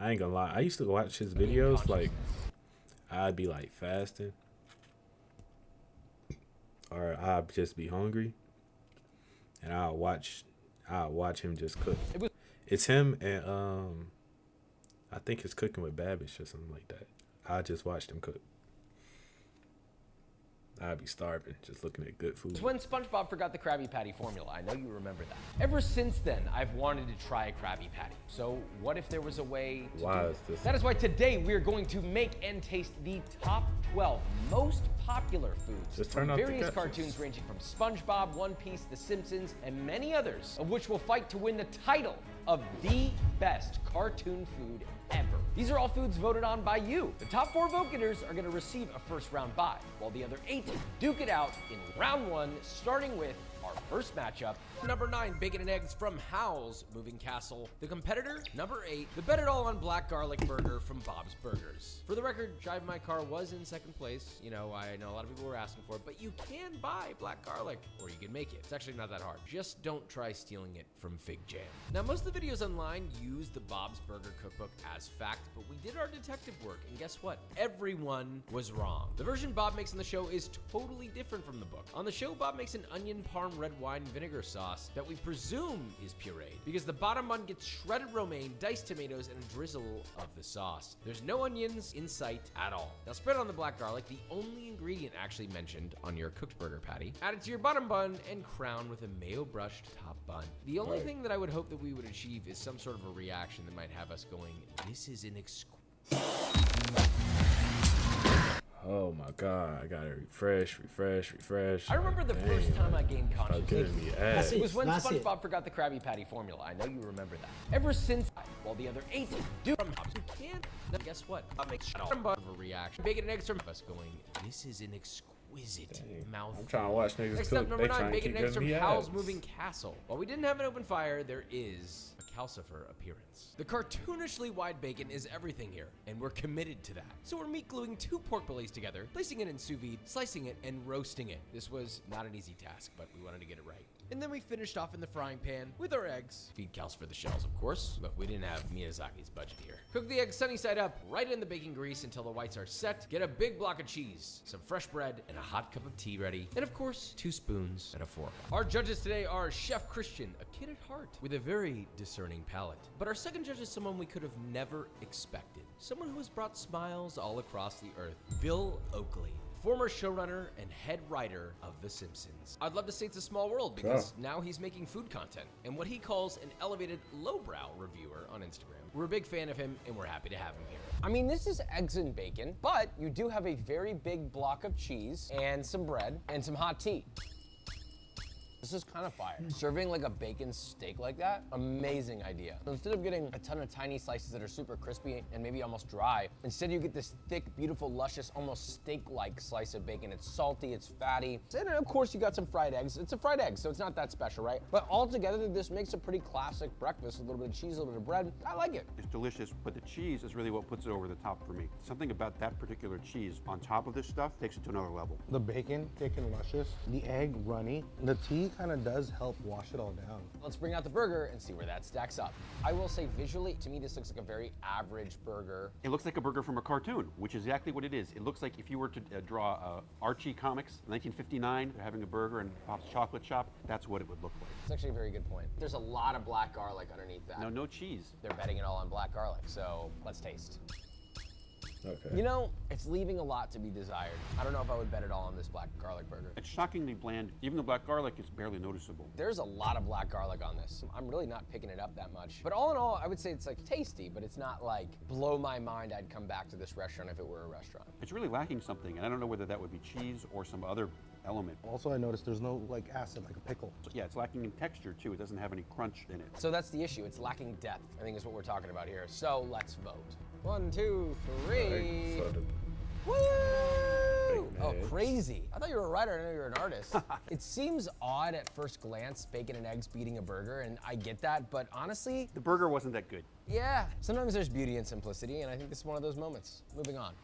I ain't gonna lie. I used to watch his videos. Like, I'd be like fasting, or I'd just be hungry, and I'll watch him just cook. It's him and I think it's Cooking with Babish or something like that. I just watched him cook. I'd be starving just looking at good food. It's when SpongeBob forgot the Krabby Patty formula. I know you remember that. Ever since then, I've wanted to try a Krabby Patty. So what if there was a way to do it? That is why today we're going to make and taste the top 12 most popular foods from various cartoons ranging from SpongeBob, One Piece, The Simpsons, and many others, of which will fight to win the title of the best cartoon food ever. These are all foods voted on by you. The top 4 vote getters are gonna receive a first round bye, while the other 8 duke it out in round 1, starting with our first matchup. Number 9, bacon and eggs from Howl's Moving Castle. The competitor, number 8, the bet it all on black garlic burger from Bob's Burgers. For the record, Drive My Car was in second place. You know, I know a lot of people were asking for it, but you can buy black garlic, or you can make it. It's actually not that hard. Just don't try stealing it from Fig Jam. Now, most of the videos online use the Bob's Burger cookbook as fact, but we did our detective work, and guess what? Everyone was wrong. The version Bob makes on the show is totally different from the book. On the show, Bob makes an onion parm red wine vinegar sauce that we presume is pureed, because the bottom bun gets shredded romaine, diced tomatoes, and a drizzle of the sauce. There's no onions in sight at all. Now spread on the black garlic, the only ingredient actually mentioned on your cooked burger patty. Add it to your bottom bun and crown with a mayo brushed top bun. The only thing that I would hope that we would achieve is some sort of a reaction that might have us going, this is an Oh my god, I gotta refresh. I remember the first time I gained consciousness. It was when SpongeBob forgot the Krabby Patty formula. I know you remember that. Ever since, while the other 8 do from Hobbs, you can't. Now guess what? I'll make sure of a reaction. Bacon and eggs from us going, this is an exquisite mouth. I'm trying to watch niggas Next cook. up, number They 9, trying to bacon keep and eggs giving from me Howl's ads. Moving Castle. While we didn't have an open fire, there is a calcifer appearance. The cartoonishly wide bacon is everything here, and we're committed to that. So we're meat gluing 2 pork fillets together, placing it in sous vide, slicing it, and roasting it. This was not an easy task, but we wanted to get it right. And then we finished off in the frying pan with our eggs. Feed Kels for the shells, of course. Look, we didn't have Miyazaki's budget here. Cook the eggs sunny side up, right in the baking grease until the whites are set. Get a big block of cheese, some fresh bread, and a hot cup of tea ready. And of course, 2 spoons and a fork. Our judges today are Chef Christian, a kid at heart with a very discerning palate. But our second judge is someone we could have never expected. Someone who has brought smiles all across the earth. Bill Oakley, former showrunner and head writer of The Simpsons. I'd love to say it's a small world because now he's making food content and what he calls an elevated lowbrow reviewer on Instagram. We're a big fan of him and we're happy to have him here. I mean, this is eggs and bacon, but you do have a very big block of cheese and some bread and some hot tea. This is kind of fire. Serving like a bacon steak like that, amazing idea. So instead of getting a ton of tiny slices that are super crispy and maybe almost dry, instead you get this thick, beautiful, luscious, almost steak-like slice of bacon. It's salty, it's fatty. And of course you got some fried eggs. It's a fried egg, so it's not that special, right? But altogether, this makes a pretty classic breakfast. A little bit of cheese, a little bit of bread. I like it. It's delicious, but the cheese is really what puts it over the top for me. Something about that particular cheese on top of this stuff takes it to another level. The bacon, thick and luscious. The egg, runny. The tea kind of does help wash it all down. Let's bring out the burger and see where that stacks up. I will say visually, to me, this looks like a very average burger. It looks like a burger from a cartoon, which is exactly what it is. It looks like if you were to draw Archie comics, 1959, they're having a burger in Pop's Chocolate Shop, that's what it would look like. It's actually a very good point. There's a lot of black garlic underneath that. No cheese. They're betting it all on black garlic, so let's taste. Okay. You know, it's leaving a lot to be desired. I don't know if I would bet it all on this black garlic burger. It's shockingly bland. Even the black garlic is barely noticeable. There's a lot of black garlic on this. I'm really not picking it up that much. But all in all, I would say it's like tasty, but it's not like blow my mind. I'd come back to this restaurant if it were a restaurant. It's really lacking something, and I don't know whether that would be cheese or some other element. Also, I noticed there's no like acid, like a pickle. So, yeah, it's lacking in texture too. It doesn't have any crunch in it. So that's the issue. It's lacking depth, I think is what we're talking about here. So let's vote. 1, 2, 3. So Woo! Oh, eggs. crazy. I thought you were a writer, I know you're an artist. It seems odd at first glance, bacon and eggs beating a burger, and I get that, but honestly, The burger wasn't that good. yeah, sometimes there's beauty in simplicity, and I think this is one of those moments. Moving on.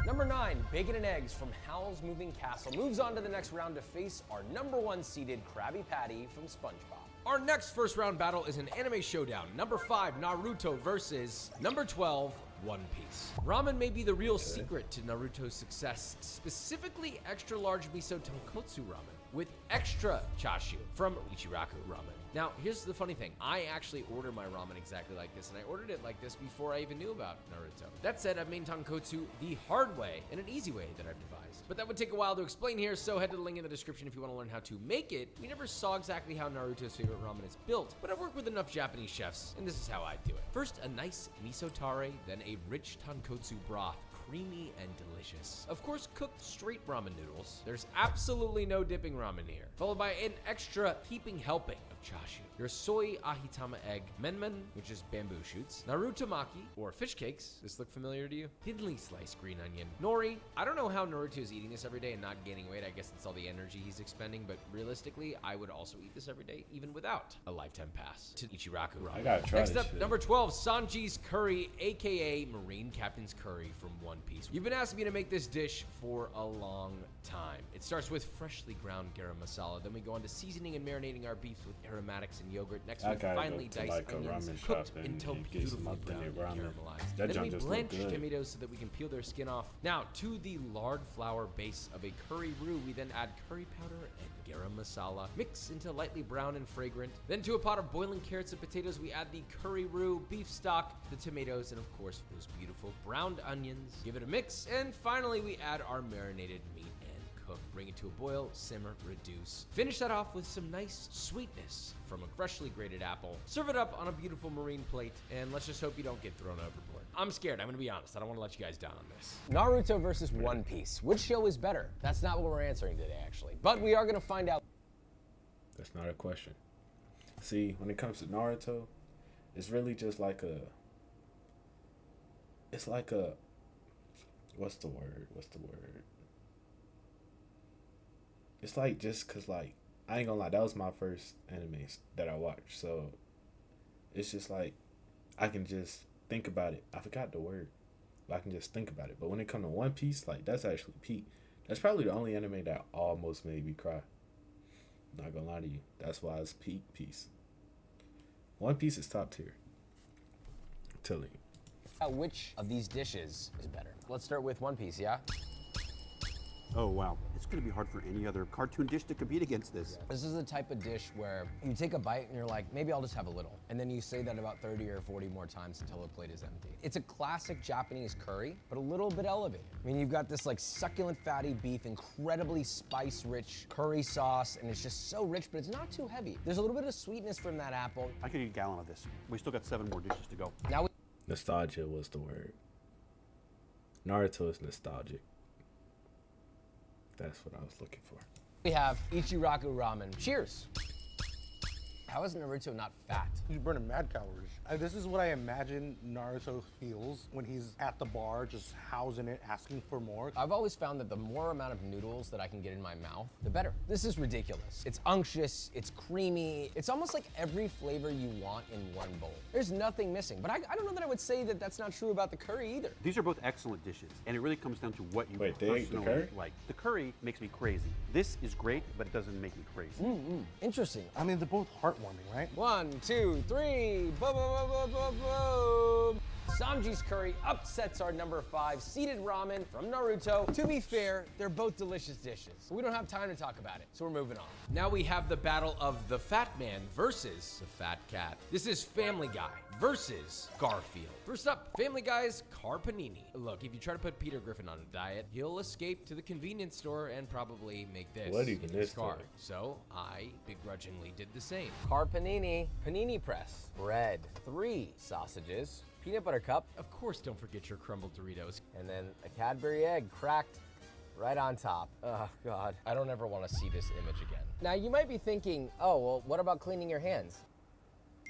Number 9, bacon and eggs from Howl's Moving Castle moves on to the next round to face our number 1 seeded Krabby Patty from SpongeBob. Our next first round battle is an anime showdown. Number 5, Naruto versus number 12, One Piece. Ramen may be the real secret to Naruto's success, specifically extra large miso tonkotsu ramen with extra chashu from Ichiraku Ramen. Now, here's the funny thing. I actually order my ramen exactly like this, and I ordered it like this before I even knew about Naruto. That said, I've made tonkotsu the hard way and an easy way that I've devised. But that would take a while to explain here, so head to the link in the description if you want to learn how to make it. We never saw exactly how Naruto's favorite ramen is built, but I've worked with enough Japanese chefs, and this is how I do it. First, a nice miso tare, then a rich tonkotsu broth, creamy and delicious. Of course, cooked straight ramen noodles. There's absolutely no dipping ramen here. Followed by an extra heaping helping of chashu. Your soy ahitama egg, menmen, which is bamboo shoots, naruto maki, or fish cakes. This look familiar to you? Thinly sliced green onion, nori. I don't know how Naruto is eating this every day and not gaining weight. I guess it's all the energy he's expending, but realistically, I would also eat this every day, even without a lifetime pass to Ichiraku Ramen. I gotta try Next this up, shit. number 12, Sanji's Curry, aka Marine Captain's Curry from One Piece. You've been asking me to make this dish for a long time. It starts with freshly ground garam masala, then we go on to seasoning and marinating our beefs with aromatics and yogurt. Next, we finely dice onions, cooked until beautifully brown and caramelized. Then we blanch tomatoes so that we can peel their skin off. Now, to the lard flour base of a curry roux, we then add curry powder and garam masala, mix until lightly brown and fragrant. Then to a pot of boiling carrots and potatoes, we add the curry roux, beef stock, the tomatoes, and of course, those beautiful browned onions. Give it a mix, and finally, we add our marinated meat and cook. Bring it to a boil, simmer, reduce. Finish that off with some nice sweetness from a freshly grated apple. Serve it up on a beautiful marine plate, and let's just hope you don't get thrown overboard. I'm scared, I'm gonna be honest. I don't wanna let you guys down on this. Naruto versus One Piece. Which show is better? That's not what we're answering today, actually. But we are gonna find out. That's not a question. See, when it comes to Naruto, it's really just like a... It's like a... What's the word? It's like just because, like, I ain't gonna lie, that was my first anime that I watched. So, it's just like, I can just think about it. I forgot the word. But I can just think about it. But when it comes to One Piece, like, that's actually peak. That's probably the only anime that almost made me cry. Not gonna lie to you. That's why it's peak piece. One Piece is top tier. I'm telling you. Which of these dishes is better? Let's start with One Piece, yeah? Oh, wow. It's going to be hard for any other cartoon dish to compete against this. This is the type of dish where you take a bite and you're like, maybe I'll just have a little. And then you say that about 30 or 40 more times until the plate is empty. It's a classic Japanese curry, but a little bit elevated. I mean, you've got this like succulent fatty beef, incredibly spice-rich curry sauce, and it's just so rich, but it's not too heavy. There's a little bit of sweetness from that apple. I could eat a gallon of this. We still got 7 more dishes to go. Now Nostalgia was the word. Naruto is nostalgic. That's what I was looking for. we have Ichiraku Ramen. Cheers. How is Naruto not fat? He's burning mad calories. This is what I imagine Naruto feels when he's at the bar, just housing it, asking for more. I've always found that the more amount of noodles that I can get in my mouth, the better. This is ridiculous. It's unctuous, it's creamy. It's almost like every flavor you want in one bowl. There's nothing missing, but I don't know that I would say that that's not true about the curry either. These are both excellent dishes, and it really comes down to what you Wait, they ate the personally curry? like. The curry makes me crazy. This is great, but it doesn't make me crazy. Interesting. I mean, they're both heartwarming, right? 1, 2, 3, boom, boom, boom, boom, boom, boom. Sanji's curry upsets our number 5 seeded ramen from Naruto. To be fair, they're both delicious dishes. We don't have time to talk about it, so we're moving on. Now we have the battle of the fat man versus the fat cat. This is Family Guy versus Garfield. First up, Family Guy's Car Panini. Look, if you try to put Peter Griffin on a diet, he'll escape to the convenience store and probably make this What even in his is car. that? So I begrudgingly did the same. Car panini, panini press, bread, 3 sausages, peanut butter cup, Of course, don't forget your crumbled Doritos. and then a Cadbury egg cracked right on top. Oh God, I don't ever want to see this image again. Now you might be thinking, oh, well, what about cleaning your hands?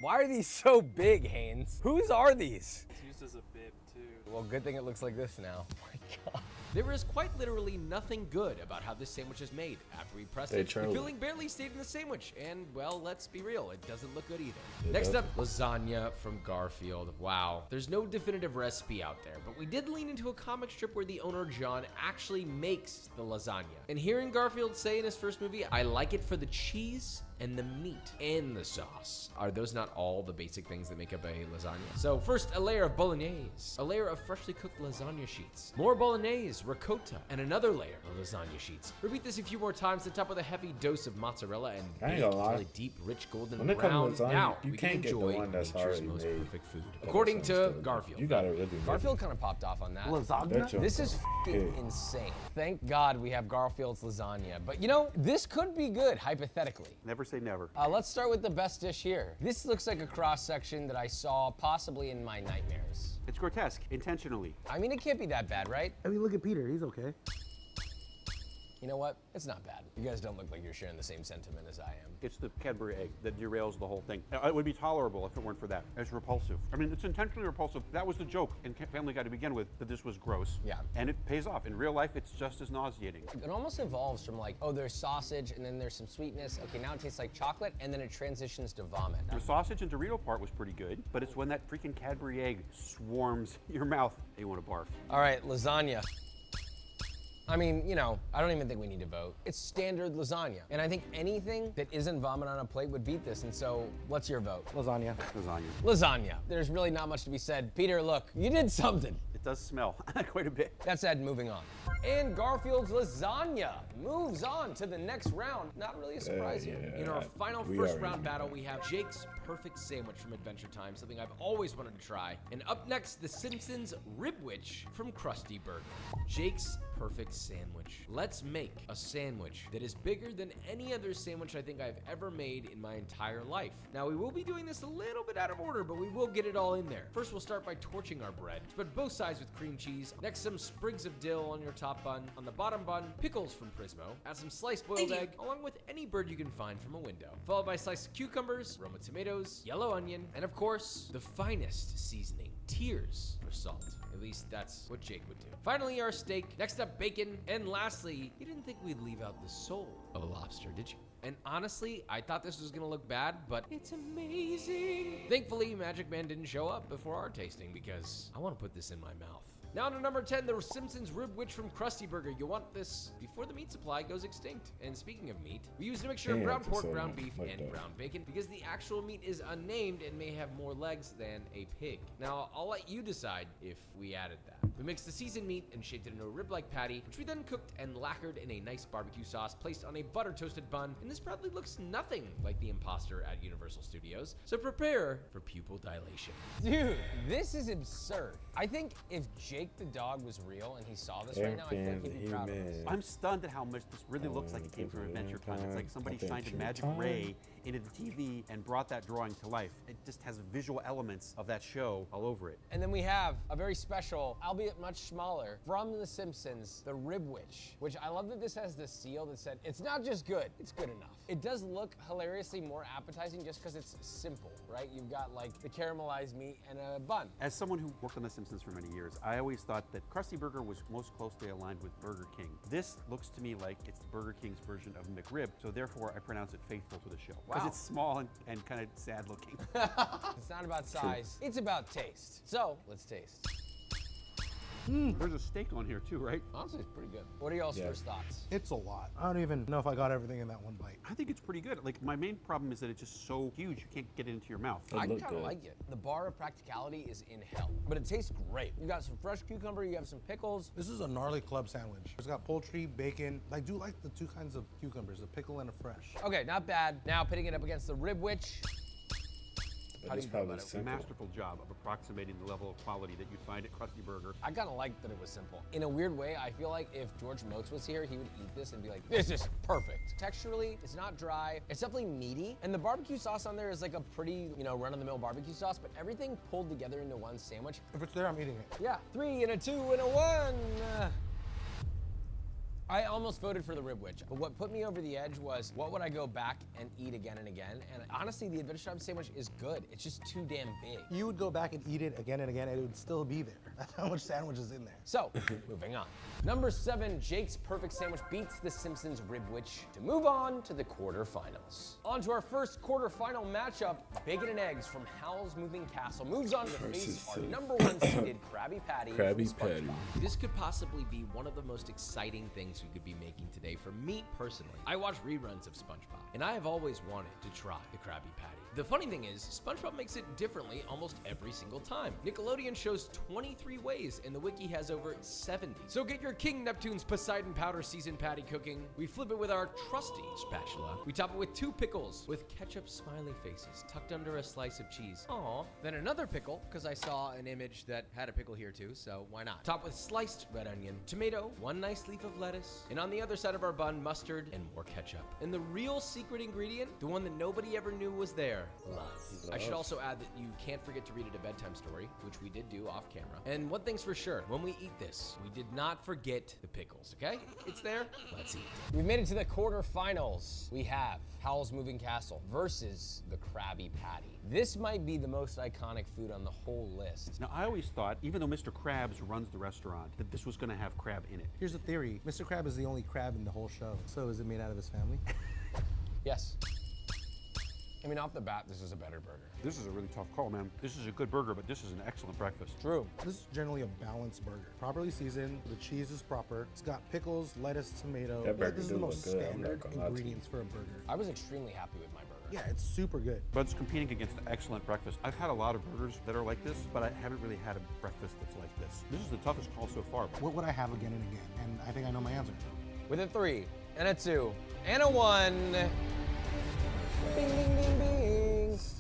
Why are these so big, Haynes? Whose are these? It's used as a bib too. Well, good thing it looks like this now. Oh my God. There is quite literally nothing good about how this sandwich is made. After we pressed They it, the truly- filling barely stayed in the sandwich. And, well, let's be real, it doesn't look good either. It Next up, lasagna from Garfield. Wow. There's no definitive recipe out there, but we did lean into a comic strip where the owner, John, actually makes the lasagna. And hearing Garfield say in his first movie, I like it for the cheese, and the meat and the sauce. Are those not all the basic things that make up a lasagna? So first, a layer of bolognese, a layer of freshly cooked lasagna sheets, more bolognese, ricotta, and another layer of lasagna sheets. Repeat this a few more times to top with a heavy dose of mozzarella and I ain't gonna lie. really deep, rich golden When it brown. comes to lasagna, Now you we can't can get the enjoy one that's nature's already most made. perfect food, But according that to sounds good. Garfield. You gotta really make Garfield kind of popped off on that. Lasagna? This is f***ing insane. Thank God we have Garfield's lasagna. But you know, this could be good, hypothetically. Never say never. Let's start with the best dish here. This looks like a cross-section that I saw possibly in my nightmares. It's grotesque, intentionally. I mean, it can't be that bad, right? I mean, look at Peter. He's okay. You know what? It's not bad. You guys don't look like you're sharing the same sentiment as I am. It's the Cadbury egg that derails the whole thing. It would be tolerable if it weren't for that. It's repulsive. I mean, it's intentionally repulsive. That was the joke in Family Guy to begin with, that this was gross. Yeah. And it pays off. In real life, it's just as nauseating. It almost evolves from like, oh, there's sausage, and then there's some sweetness. Okay, now it tastes like chocolate, and then it transitions to vomit. The sausage and Dorito part was pretty good, but it's when that freaking Cadbury egg swarms your mouth that you want to barf. All right, lasagna. I mean, you know, I don't even think we need to vote. It's standard lasagna. And I think anything that isn't vomit on a plate would beat this. And so, what's your vote? Lasagna. Lasagna. Lasagna. There's really not much to be said. Peter, look, you did something. It does smell quite a bit. That said, moving on. And Garfield's lasagna moves on to the next round. Not really a surprise here. In our final we first already round know. battle, we have Jake's perfect sandwich from Adventure Time, something I've always wanted to try. And up next, the Simpsons Ribwich from Krusty Burger. Jake's perfect sandwich. Let's make a sandwich that is bigger than any other sandwich I think I've ever made in my entire life. Now, we will be doing this a little bit out of order, but we will get it all in there. First, we'll start by torching our bread. Spread both sides with cream cheese. Next, some sprigs of dill on your top bun. On the bottom bun, pickles from Prismo. Add some sliced boiled egg, along with any bird you can find from a window. Followed by sliced cucumbers, Roma tomatoes, yellow onion, and of course, the finest seasoning, tears for salt. At least that's what Jake would do. Finally, our steak. Next up, bacon. And lastly, you didn't think we'd leave out the soul of a lobster, did you? And honestly, I thought this was gonna look bad, but it's amazing. Thankfully, Magic Man didn't show up before our tasting because I wanna put this in my mouth. Now to number 10, the Simpsons Ribwich from Krusty Burger. You want this before the meat supply goes extinct. And speaking of meat, we used a mixture of Can't ground have to pork, say ground that beef, like and that. ground bacon because the actual meat is unnamed and may have more legs than a pig. Now, I'll let you decide if we added that. We mixed the seasoned meat and shaped it into a rib-like patty, which we then cooked and lacquered in a nice barbecue sauce placed on a butter-toasted bun. And this probably looks nothing like the imposter at Universal Studios. So prepare for pupil dilation. Dude, this is absurd. I think if Jake the dog was real and he saw this right now, I think he'd be proud of us. I'm stunned at how much this really looks like it came from Adventure Time. It's like somebody shined a magic ray into the TV and brought that drawing to life. It just has visual elements of that show all over it. And then we have a very special, albeit much smaller, from The Simpsons, the Ribwich, which I love that this has the seal that said, it's not just good, it's good enough. It does look hilariously more appetizing just because it's simple, right? You've got like the caramelized meat and a bun. As someone who worked on The Simpsons for many years, I always thought that Krusty Burger was most closely aligned with Burger King. This looks to me like it's Burger King's version of McRib, so therefore I pronounce it faithful to the show. Because Wow. it's small and kind of sad looking. It's not about size, it's about taste. So, let's taste. There's a steak on here too, right? Honestly, it's pretty good. What are y'all's Yeah. first thoughts? It's a lot. I don't even know if I got everything in that one bite. I think it's pretty good. Like, my main problem is that it's just so huge, you can't get it into your mouth. I look kind of good. like it. The bar of practicality is in hell, but it tastes great. You got some fresh cucumber, you have some pickles. This is a gnarly club sandwich. It's got poultry, bacon. I do like the two kinds of cucumbers, a pickle and a fresh. Okay, not bad. Now pitting it up against the Ribwich. How do It's you feel probably about it? It's a masterful job of approximating the level of quality that you'd find at Krusty Burger. I kind of like that it was simple. In a weird way, I feel like if George Motes was here, he would eat this and be like, this is perfect. Texturally, it's not dry. It's definitely meaty. And the barbecue sauce on there is like a pretty, run-of-the-mill barbecue sauce, but everything pulled together into one sandwich. If it's there, I'm eating it. Yeah, 3 and a 2 and a 1. I almost voted for the Ribwich, but what put me over the edge was what would I go back and eat again and again? And honestly, the Adventure Time sandwich is good. It's just too damn big. You would go back and eat it again and again, and it would still be there. That's how much sandwich is in there. So, moving on. Number 7, Jake's Perfect Sandwich beats The Simpsons Ribwich to move on to the quarterfinals. On to our first quarterfinal matchup, Bacon and Eggs from Howl's Moving Castle moves on to face our number 1 seeded Krabby Patty. Krabby from SpongeBob. Patty. This could possibly be one of the most exciting things patties we could be making today. For me personally, I watch reruns of SpongeBob, and I have always wanted to try the Krabby Patty. The funny thing is, SpongeBob makes it differently almost every single time. Nickelodeon shows 23 ways, and the wiki has over 70. So get your King Neptune's Poseidon Powder seasoned patty cooking. We flip it with our trusty spatula. We top it with 2 pickles with ketchup smiley faces tucked under a slice of cheese. Aw. Then another pickle, because I saw an image that had a pickle here too, so why not? Top with sliced red onion, tomato, 1 nice leaf of lettuce, and on the other side of our bun, mustard and more ketchup. And the real secret ingredient, the one that nobody ever knew was there, love. I should also add that you can't forget to read it a bedtime story, which we did do off camera. And one thing's for sure, when we eat this, we did not forget the pickles, okay? It's there, let's eat. We've made it to the quarterfinals. We have Howl's Moving Castle versus the Krabby Patty. This might be the most iconic food on the whole list. Now, I always thought, even though Mr. Krabs runs the restaurant, that this was gonna have crab in it. Here's the theory. Mr. Crab is the only crab in the whole show. So is it made out of his family? Yes. I mean, off the bat, this is a better burger. This is a really tough call, man. This is a good burger, but this is an excellent breakfast. True. This is generally a balanced burger. Properly seasoned, the cheese is proper. It's got pickles, lettuce, tomato. That burger This is do the look most good, I'm standard not gonna lie to you. ingredients for a burger. I was extremely happy with my burger. Yeah, it's super good. But it's competing against an excellent breakfast. I've had a lot of burgers that are like this, but I haven't really had a breakfast that's like this. This is the toughest call so far. What would I have again and again? And I think I know my answer. With a 3, and a 2, and a 1. Bing, bing, bing, bing.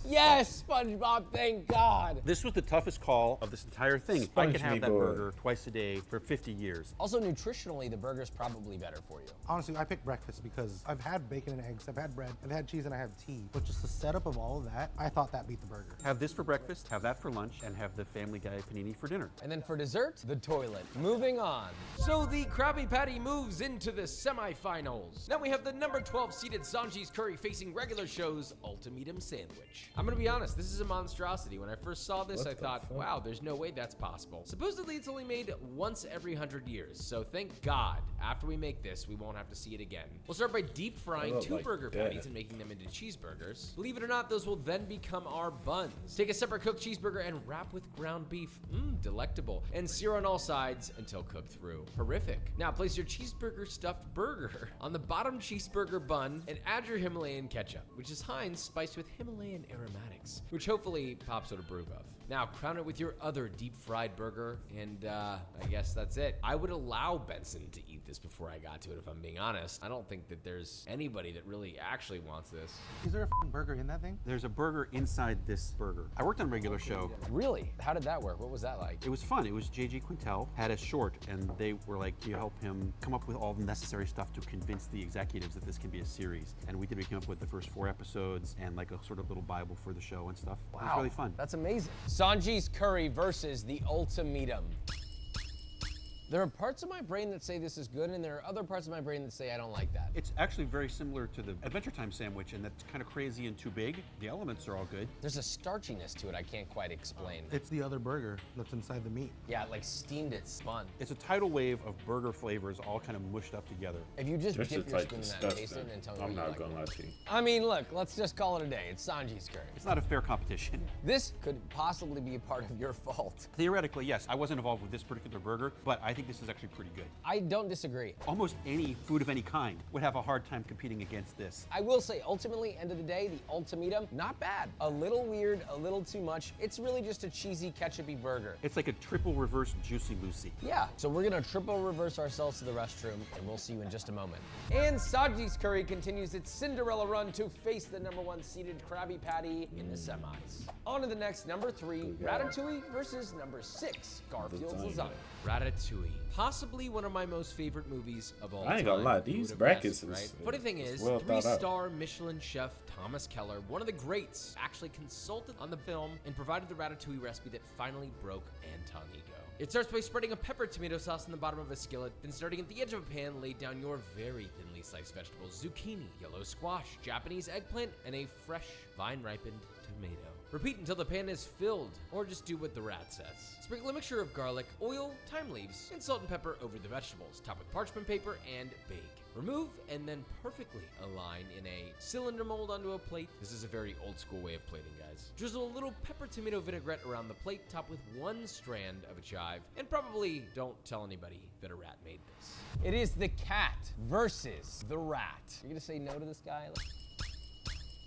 Yes, SpongeBob, thank God. This was the toughest call of this entire thing. I could have Sponge that me, boy. burger twice a day for 50 years. Also, nutritionally, the burger's probably better for you. Honestly, I picked breakfast because I've had bacon and eggs, I've had bread, I've had cheese, and I have tea. But just the setup of all of that, I thought that beat the burger. Have this for breakfast, have that for lunch, and have the Family Guy panini for dinner. And then for dessert, the toilet. Moving on. So the Krabby Patty moves into the semifinals. Now we have the number 12 seeded Sanji's Curry facing regular show's Ultimatum Sandwich. I'm gonna be honest, this is a monstrosity. When I first saw this, What I the thought, fuck? wow, there's no way that's possible. Supposedly it's only made once every 100 years, so thank God, after we make this, we won't have to see it again. We'll start by deep frying look 2 like burger that. patties and making them into cheeseburgers. Believe it or not, those will then become our buns. Take a separate cooked cheeseburger and wrap with ground beef. Delectable. And sear on all sides until cooked through. Horrific. Now place your cheeseburger stuffed burger on the bottom cheeseburger bun and add your Himalayan ketchup, which is Heinz spiced with Himalayan aromatics, which hopefully Pops would approve of. Now crown it with your other deep fried burger, and I guess that's it. I would allow Benson to eat this before I got to it, if I'm being honest. I don't think that there's anybody that really actually wants this. Is there a f***ing burger in that thing? There's a burger inside this burger. I worked on a regular show. Really? How did that work? What was that like? It was fun. It was J.G. Quintel had a short, and they were like, "You help him come up with all the necessary stuff to convince the executives that this can be a series." And we did. We came up with the first 4 episodes and like a sort of little Bible for the show and stuff. It was really fun. That's amazing. Sanji's Curry versus the Ultimatum. There are parts of my brain that say this is good, and there are other parts of my brain that say I don't like that. It's actually very similar to the Adventure Time sandwich, and that's kind of crazy and too big. The elements are all good. There's a starchiness to it I can't quite explain. It's the other burger that's inside the meat. Yeah, like steamed it, spun. It's a tidal wave of burger flavors all kind of mushed up together. If you just This dip is your like spoon in that and taste disgusting. it and tell me I'm what you not like. gonna lie to you. I mean, look, let's just call it a day. It's Sanji's Curry. It's not a fair competition. This could possibly be a part of your fault. Theoretically, yes, I wasn't involved with this particular burger, but I think this is actually pretty good. I don't disagree. Almost any food of any kind would have a hard time competing against this. I will say, ultimately, end of the day, the Ultimatum, not bad. A little weird, a little too much. It's really just a cheesy, ketchupy burger. It's like a triple reverse Juicy Lucy. Yeah, so we're gonna triple reverse ourselves to the restroom, and we'll see you in just a moment. And Sanji's Curry continues its Cinderella run to face the number 1 seeded Krabby Patty in the semis. On to the next, number 3, Ratatouille versus number 6, Garfield's Lasagna. Lasagna. Ratatouille. Possibly one of my most favorite movies of all time. I ain't gonna lie, Who these would've brackets guessed, is- right? Funny thing is, well thought out. 3-star Michelin chef Thomas Keller, one of the greats, actually consulted on the film and provided the Ratatouille recipe that finally broke Anton Ego. It starts by spreading a pepper tomato sauce in the bottom of a skillet, then starting at the edge of a pan, lay down your very thinly sliced vegetables, zucchini, yellow squash, Japanese eggplant, and a fresh, vine-ripened tomato. Repeat until the pan is filled, or just do what the rat says. Sprinkle a mixture of garlic, oil, thyme leaves, and salt and pepper over the vegetables. Top with parchment paper and bake. Remove and then perfectly align in a cylinder mold onto a plate. This is a very old school way of plating, guys. Drizzle a little pepper tomato vinaigrette around the plate, top with 1 strand of a chive, and probably don't tell anybody that a rat made this. It is the cat versus the rat. You're gonna say no to this guy?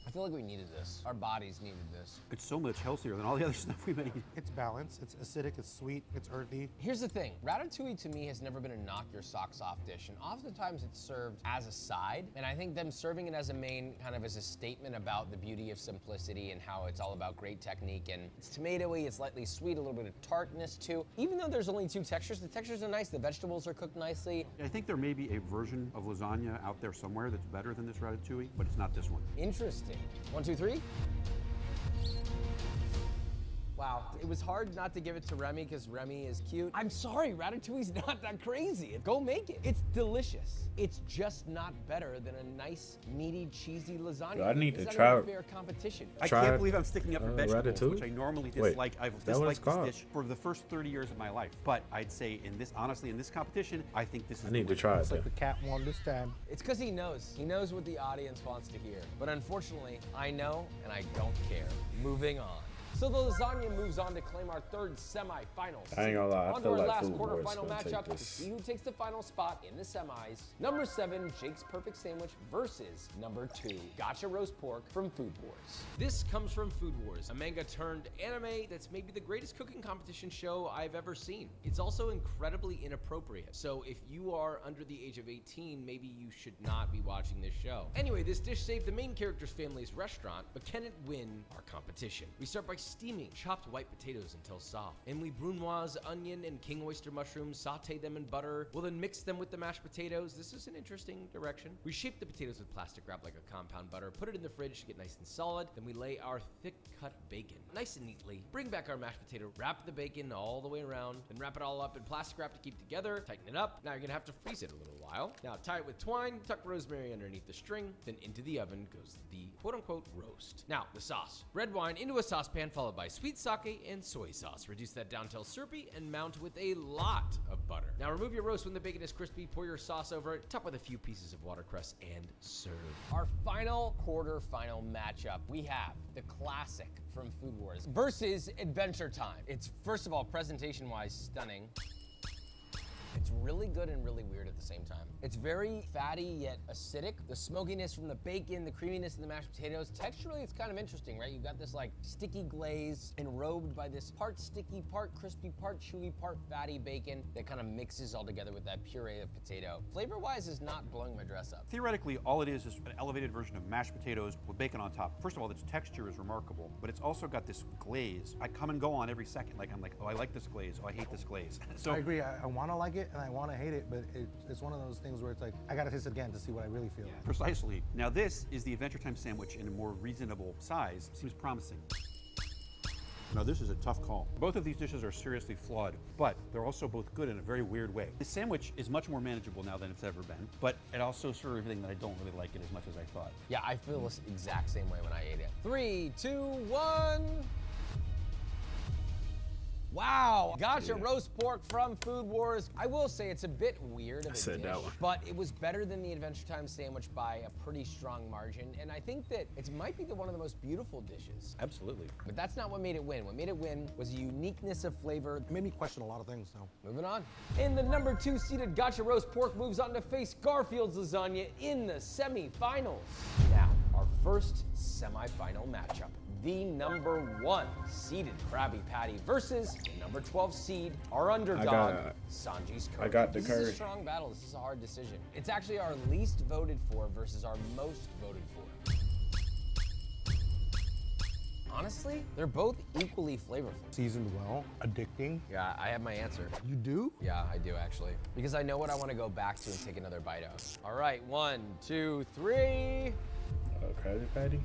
I feel like we needed this. Our bodies needed this. It's so much healthier than all the other stuff we made. It's balanced, it's acidic, it's sweet, it's earthy. Here's the thing, ratatouille to me has never been a knock your socks off dish, and oftentimes it's served as a side, and I think them serving it as a main kind of as a statement about the beauty of simplicity and how it's all about great technique, and it's tomatoey, it's lightly sweet, a little bit of tartness too. Even though there's only 2 textures, the textures are nice, the vegetables are cooked nicely. I think there may be a version of lasagna out there somewhere that's better than this ratatouille, but it's not this one. Interesting. 1, 2, 3. Wow, it was hard not to give it to Remy because Remy is cute. I'm sorry, Ratatouille's not that crazy. Go make it. It's delicious. It's just not better than a nice, meaty, cheesy lasagna. Yo, I need It's to not try- a fair competition. I Try, can't believe I'm sticking up for vegetables, ratatouille? which I normally Wait, dislike. I've is that what it's disliked this called? dish for the first 30 years of my life. But I'd say in this, honestly, in this competition, I think this is I need the to try it It's like then. the cat won this time. It's because he knows. He knows what the audience wants to hear. But unfortunately, I know and I don't care. Moving on. So the lasagna moves on to claim our 3rd semifinals. I ain't gonna lie, I On to feel our like last Food Wars quarterfinal gonna take matchup to this. see who takes the final spot in the semis. Number 7, Jake's Perfect Sandwich versus number 2, Gotcha Roast Pork from Food Wars. This comes from Food Wars, a manga turned anime that's maybe the greatest cooking competition show I've ever seen. It's also incredibly inappropriate, so if you are under the age of 18, maybe you should not be watching this show. Anyway, this dish saved the main character's family's restaurant, but can it win our competition? We start by steaming chopped white potatoes until soft. Emily brunoise, onion, and king oyster mushrooms, saute them in butter. We'll then mix them with the mashed potatoes. This is an interesting direction. We shape the potatoes with plastic wrap like a compound butter, put it in the fridge to get nice and solid. Then we lay our thick cut bacon nice and neatly. Bring back our mashed potato, wrap the bacon all the way around, then wrap it all up in plastic wrap to keep together, tighten it up. Now you're gonna have to freeze it a little while. Now tie it with twine, tuck rosemary underneath the string, then into the oven goes the quote-unquote roast. Now, the sauce. Red wine into a saucepan followed by sweet sake and soy sauce. Reduce that down till syrupy and mount with a lot of butter. Now remove your roast when the bacon is crispy, pour your sauce over it, top with a few pieces of watercress, and serve. Our final quarterfinal matchup, we have the classic from Food Wars versus Adventure Time. It's, first of all, presentation-wise stunning. It's really good and really weird at the same time. It's very fatty yet acidic. The smokiness from the bacon, the creaminess of the mashed potatoes. Texturally, it's kind of interesting, right? You've got this like sticky glaze enrobed by this part sticky, part crispy, part chewy, part fatty bacon that kind of mixes all together with that puree of potato. Flavor-wise is not blowing my dress up. Theoretically, all it is an elevated version of mashed potatoes with bacon on top. First of all, its texture is remarkable, but it's also got this glaze. I come and go on every second. I'm like, oh, I like this glaze. Oh, I hate this glaze. So I agree. I want to like it and I want to hate it, but it's one of those things where it's like, I got to taste it again to see what I really feel. precisely. Now this is the Adventure Time sandwich in a more reasonable size. Seems promising. Now this is a tough call. Both of these dishes are seriously flawed, but they're also both good in a very weird way. The sandwich is much more manageable now than it's ever been, but it also serves everything that I don't really like it as much as I thought. Yeah, I feel this exact same way when I ate it. 3, 2, 1. Wow, gotcha roast pork from Food Wars. I will say it's a bit weird of a said dish, that one. but it was better than the Adventure Time sandwich by a pretty strong margin, and I think that it might be one of the most beautiful dishes. Absolutely. But that's not what made it win. What made it win was a uniqueness of flavor. It made me question a lot of things, though. Moving on. And the number 2 seeded gotcha roast pork moves on to face Garfield's lasagna in the semifinals. Now, our first semifinal matchup. The number 1 seeded Krabby Patty versus the number 12 seed, our underdog, Sanji's curry. I got the This curry. is a strong battle. This is a hard decision. It's actually our least voted for versus our most voted for. Honestly, they're both equally flavorful. Seasoned well, addicting. Yeah, I have my answer. You do? Yeah, I do actually. Because I know what I want to go back to and take another bite of. All right, 1, 2, 3. Krabby Patty?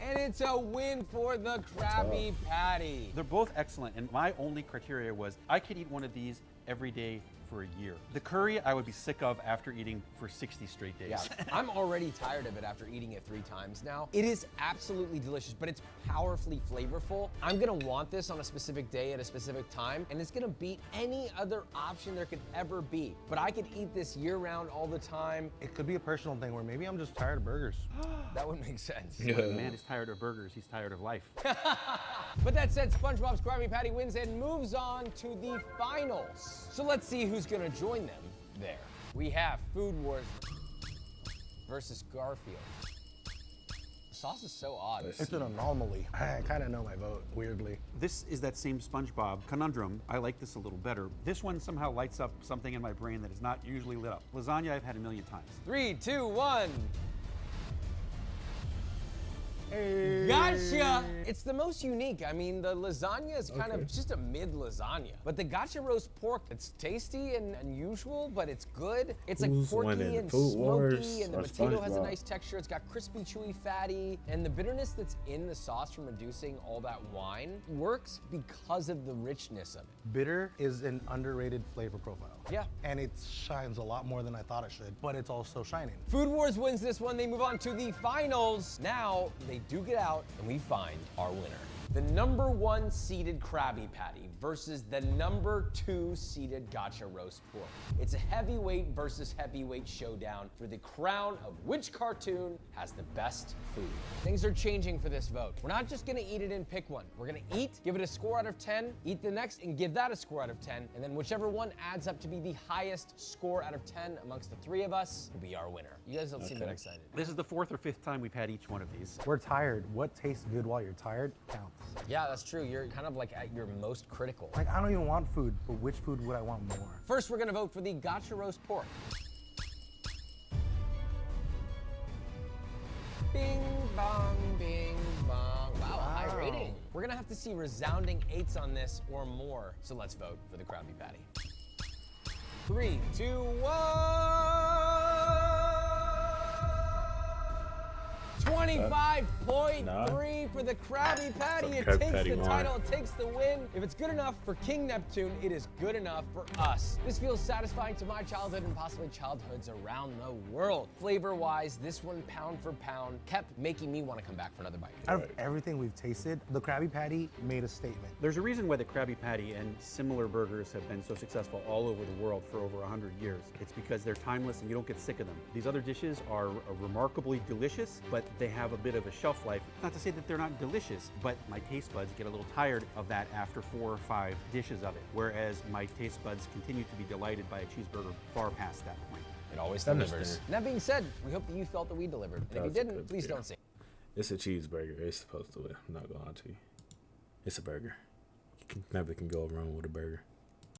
And it's a win for the Krabby Patty. They're both excellent, and my only criteria was I could eat one of these every day for a year. The curry I would be sick of after eating for 60 straight days. Yeah, I'm already tired of it after eating it 3 times now. It is absolutely delicious, but it's powerfully flavorful. I'm gonna want this on a specific day at a specific time, and it's gonna beat any other option there could ever be. But I could eat this year round all the time. It could be a personal thing where maybe I'm just tired of burgers. That would make sense. When a man is tired of burgers, he's tired of life. But that said, SpongeBob's Krabby Patty wins and moves on to the finals. So let's see who's gonna join them there. We have Food Wars versus Garfield. The sauce is so odd. It's an anomaly. I kind of know my vote, weirdly. This is that same SpongeBob conundrum. I like this a little better. This one somehow lights up something in my brain that is not usually lit up. Lasagna I've had a million times. 3, 2, 1. Hey. Gotcha! It's the most unique. I mean, the lasagna is kind of just a mid lasagna. But the gotcha roast pork, it's tasty and unusual, but it's good. It's like Who's porky winning, and Food Wars smoky, and the or potato has a SpongeBob? nice texture. It's got crispy, chewy, fatty, and the bitterness that's in the sauce from reducing all that wine works because of the richness of it. Bitter is an underrated flavor profile. Yeah. And it shines a lot more than I thought it should, but it's also shining. Food Wars wins this one. They move on to the finals. Now they duke it out, and we find our winner. The number 1 seeded Krabby Patty versus the number 2 seeded Gotcha Roast Pork. It's a heavyweight versus heavyweight showdown for the crown of which cartoon has the best food. Things are changing for this vote. We're not just gonna eat it and pick one. We're gonna eat, give it a score out of 10, eat the next and give that a score out of 10, and then whichever one adds up to be the highest score out of 10 amongst the 3 of us will be our winner. You guys don't seem that excited. This is the 4th or 5th time we've had each one of these. We're tired. What tastes good while you're tired counts. Yeah, that's true. You're kind of like at your most critical. Like, I don't even want food, but which food would I want more? First, we're gonna vote for the Gotcha Roast Pork. Bing bong, bing bong. Wow, a high rating. We're gonna have to see resounding 8s on this or more. So let's vote for the Krabby Patty. 3, 2, 1. 25.3 for the Krabby Patty. It Krabby takes Patty the won. title, it takes the win. If it's good enough for King Neptune, it is good enough for us. This feels satisfying to my childhood and possibly childhoods around the world. Flavor-wise, this one pound for pound kept making me want to come back for another bite. Out of everything we've tasted, the Krabby Patty made a statement. There's a reason why the Krabby Patty and similar burgers have been so successful all over the world for over 100 years. It's because they're timeless and you don't get sick of them. These other dishes are remarkably delicious, but they have a bit of a shelf life. Not to say that they're not delicious, but my taste buds get a little tired of that after 4 or 5 dishes of it, whereas my taste buds continue to be delighted by a cheeseburger far past that point. It always Understand. delivers. And that being said, we hope that you felt that we delivered. And if you That's didn't, good, please yeah. don't say. It's a cheeseburger. It's supposed to. I'm not gonna lie to you. It's a burger. You never can go wrong with a burger.